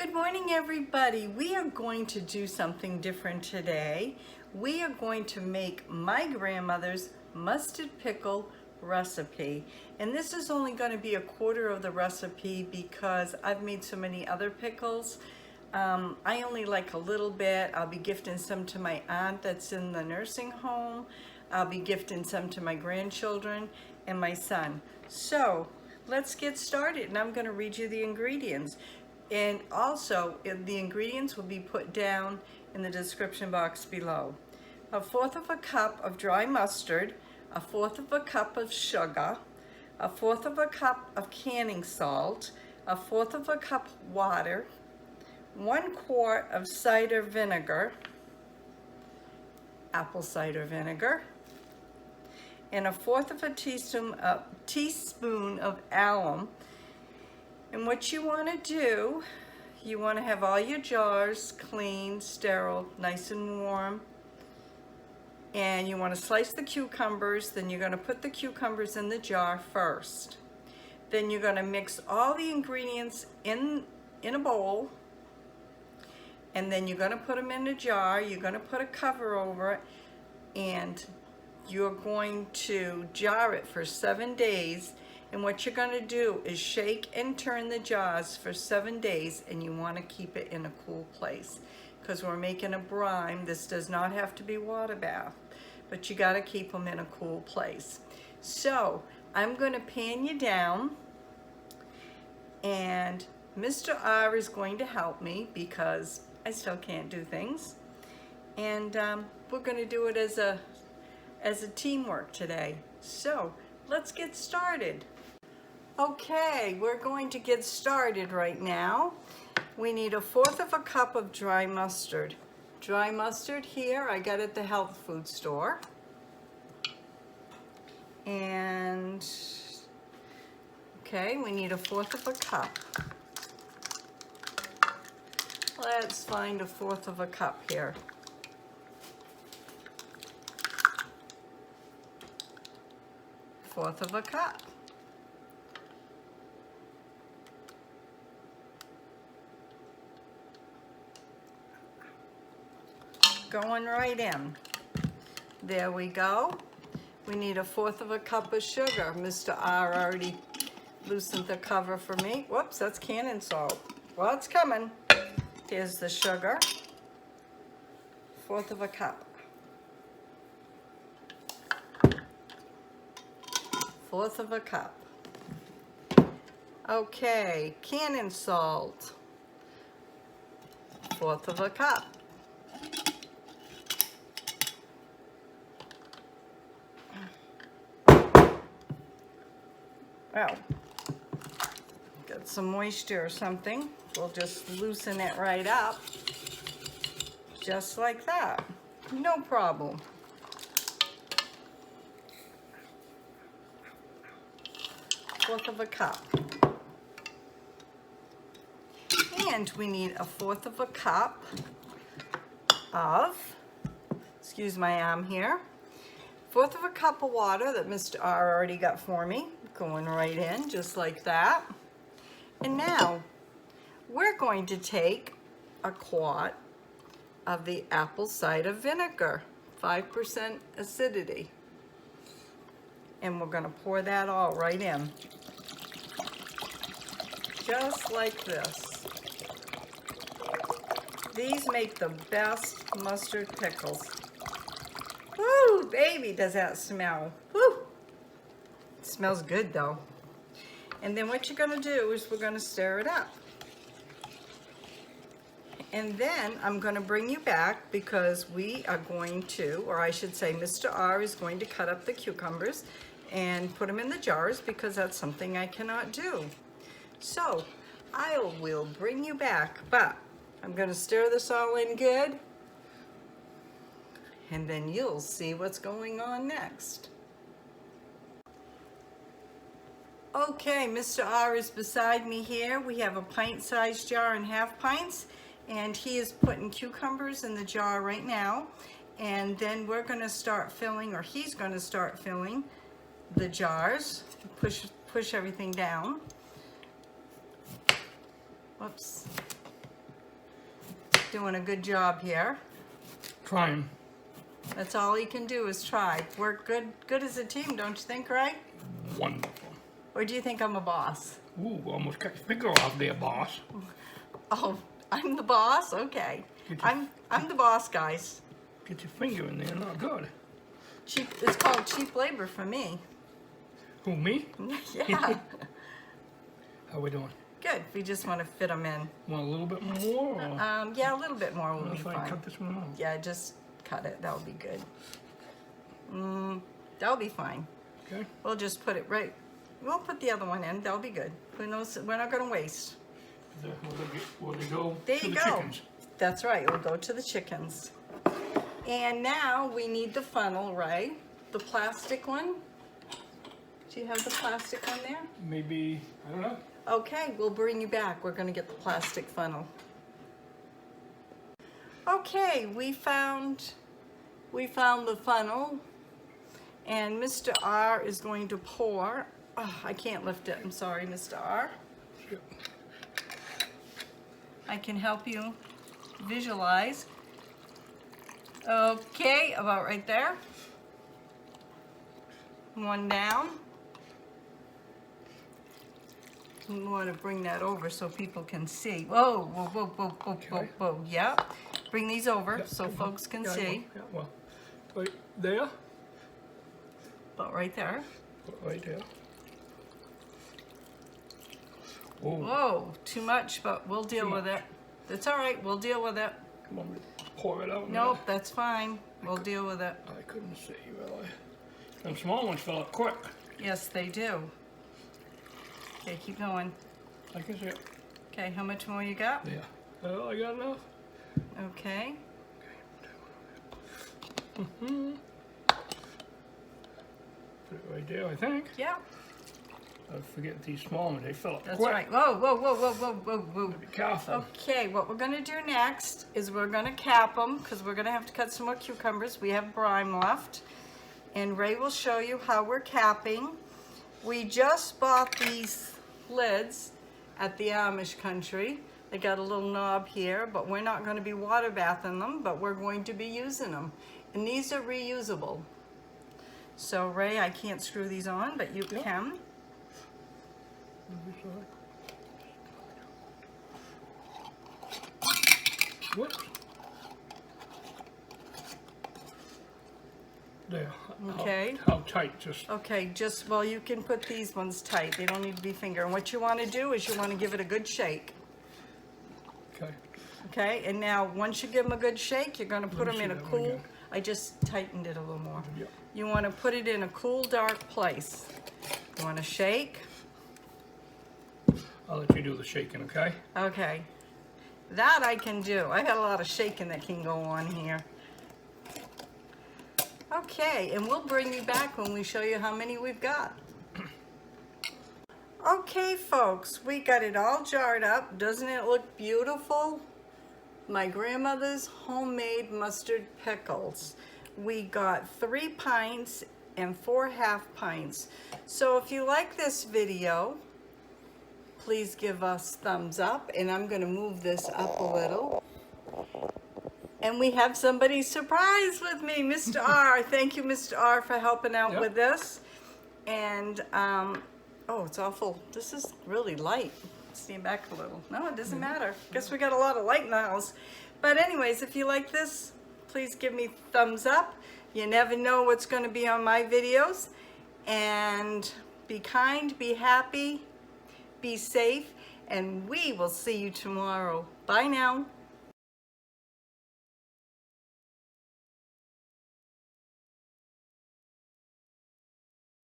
Good morning, everybody. We are going to do something different today. We are going to make my grandmother's mustard pickle recipe. And this is only going to be a quarter of the recipe because I've made so many other pickles. I only like a little bit. I'll be gifting some to my aunt that's in the nursing home. I'll be gifting some to my grandchildren and my son. So let's get started, and I'm going to read you the ingredients. And also, the ingredients will be put down in the description box below. 1/4 of a cup of dry mustard, 1/4 of a cup of sugar, 1/4 of a cup of canning salt, 1/4 of a cup water, 1 quart of cider vinegar, apple cider vinegar, and 1/4 of a teaspoon of alum. And what you want to do, you want to have all your jars clean, sterile, nice and warm. And you want to slice the cucumbers. Then you're going to put the cucumbers in the jar first. Then you're going to mix all the ingredients in a bowl. And then you're going to put them in a jar. You're going to put a cover over it. And you're going to jar it for 7 days. And what you're going to do is shake and turn the jars for 7 days, and you want to keep it in a cool place because we're making a brine. This does not have to be water bath, but you got to keep them in a cool place. So I'm going to pan you down, and Mr. R is going to help me because I still can't do things. And we're going to do it as a teamwork today. So let's get started. Okay, we're going to get started right now. We need 1/4 of a cup of dry mustard. Dry mustard here, I got at the health food store. And, okay, we need 1/4 of a cup. Let's find 1/4 of a cup here. Fourth of a cup. Going right in. There we go. We need 1/4 of a cup of sugar. Mr. R already loosened the cover for me. Whoops, that's canning salt. Well, it's coming. Here's the sugar. 1/4 of a cup. 1/4 of a cup. Okay, canning salt. 1/4 of a cup. Well, got some moisture or something. We'll just loosen it right up. Just like that. No problem. 1/4 of a cup. And we need 1/4 of a cup of, excuse my arm here, 1/4 of a cup of water that Mr. R already got for me. Going right in, just like that. And now, we're going to take a quart of the apple cider vinegar, 5% acidity. And we're going to pour that all right in. Just like this. These make the best mustard pickles. Woo, baby, does that smell. Woo. It smells good though. And then what you're going to do is we're going to stir it up. And then I'm going to bring you back because we are going to, or I should say Mr. R is going to cut up the cucumbers and put them in the jars because that's something I cannot do. So I will bring you back, but I'm going to stir this all in good, and then you'll see what's going on next. Okay, Mr. R is beside me here. We have a pint-sized jar and 1/2 pints, and he is putting cucumbers in the jar right now. And then we're going to start filling, or he's going to start filling the jars. Push everything down. Whoops. doing a good job here. Trying. That's all he can do is try. Work good as a team, don't you think, Ray? Wonderful. Or do you think I'm a boss? Ooh, almost cut your finger off there, boss. Oh, I'm the boss? Okay. I'm the boss, guys. Get your finger in there, not good. Cheap, it's called cheap labor for me. Who, me? Yeah. How we doing? Good. We just want to fit them in. Want a little bit more? Or Yeah, a little bit more will what be if I fine. cut this one off? Yeah, just cut it. That'll be good. That'll be fine. Okay. We'll just put it right. We'll put the other one in. That'll be good. Who knows? We're not going to waste. Will they go There to you the go. chickens? That's right. We'll go to the chickens. And now we need the funnel, right? The plastic one. Do you have the plastic one there? Maybe, I don't know. Okay, we'll bring you back. We're going to get the plastic funnel. Okay, we found the funnel, and Mr. R is going to pour. Oh, I can't lift it. I'm sorry, Mr. R. Yep. I can help you visualize. Okay, about right there. One down. We want to bring that over so people can see. Whoa, whoa, whoa, whoa, whoa, whoa, whoa. Yep. Bring these over Yep, so folks can yeah, see. Yeah, well, right there. About right there. Right there. Whoa. Whoa, too much, but we'll deal Too with much. it. That's all right, we'll deal with it. Come on, pour it out. Nope, that's fine. We'll deal with it. I couldn't see, really. Them small ones fill up quick. Yes, they do. Okay, keep going. I can see it. Okay, how much more you got? Yeah. Oh, I got enough. Okay. Mm-hmm. Put it right there, I think. Yeah, I forget these small ones, they fill up that's quick. right. Whoa, whoa, whoa, whoa, whoa, whoa, whoa. Be careful. Okay, what we're gonna do next is we're gonna cap them because we're gonna have to cut some more cucumbers. We have brine left. And Ray will show you how we're capping. We just bought these lids at the Amish country. They got a little knob here, but we're not going to be water bathing them, but we're going to be using them. And these are reusable. So Ray, I can't screw these on, but you can. Whoops. There. Okay. How tight? Just Okay, just, well, you can put these ones tight. They don't need to be finger. And what you want to do is you want to give it a good shake. okay. Okay, and now once you give them a good shake, you're going to put Let me them in a see that one cool, again. I just tightened it a little more. Yeah. You want to put it in a cool, dark place. You want to shake. I'll let you do the shaking, okay? Okay, that I can do. I got a lot of shaking that can go on here. Okay, and we'll bring you back when we show you how many we've got. Okay, folks, we got it all jarred up. Doesn't it look beautiful? My grandmother's homemade mustard pickles. We got 3 pints and 4 half pints. So if you like this video, please give us thumbs up, and I'm going to move this up a little. And we have somebody surprised with me, Mr. R. Thank you, Mr. R, for helping out Yep. with this. And, oh, it's awful. This is really light. Stand back a little. No, it doesn't matter. Guess we got a lot of light in the house. But anyways, if you like this, please give me thumbs up. You never know what's going to be on my videos. And be kind, be happy, be safe, and we will see you tomorrow. Bye now.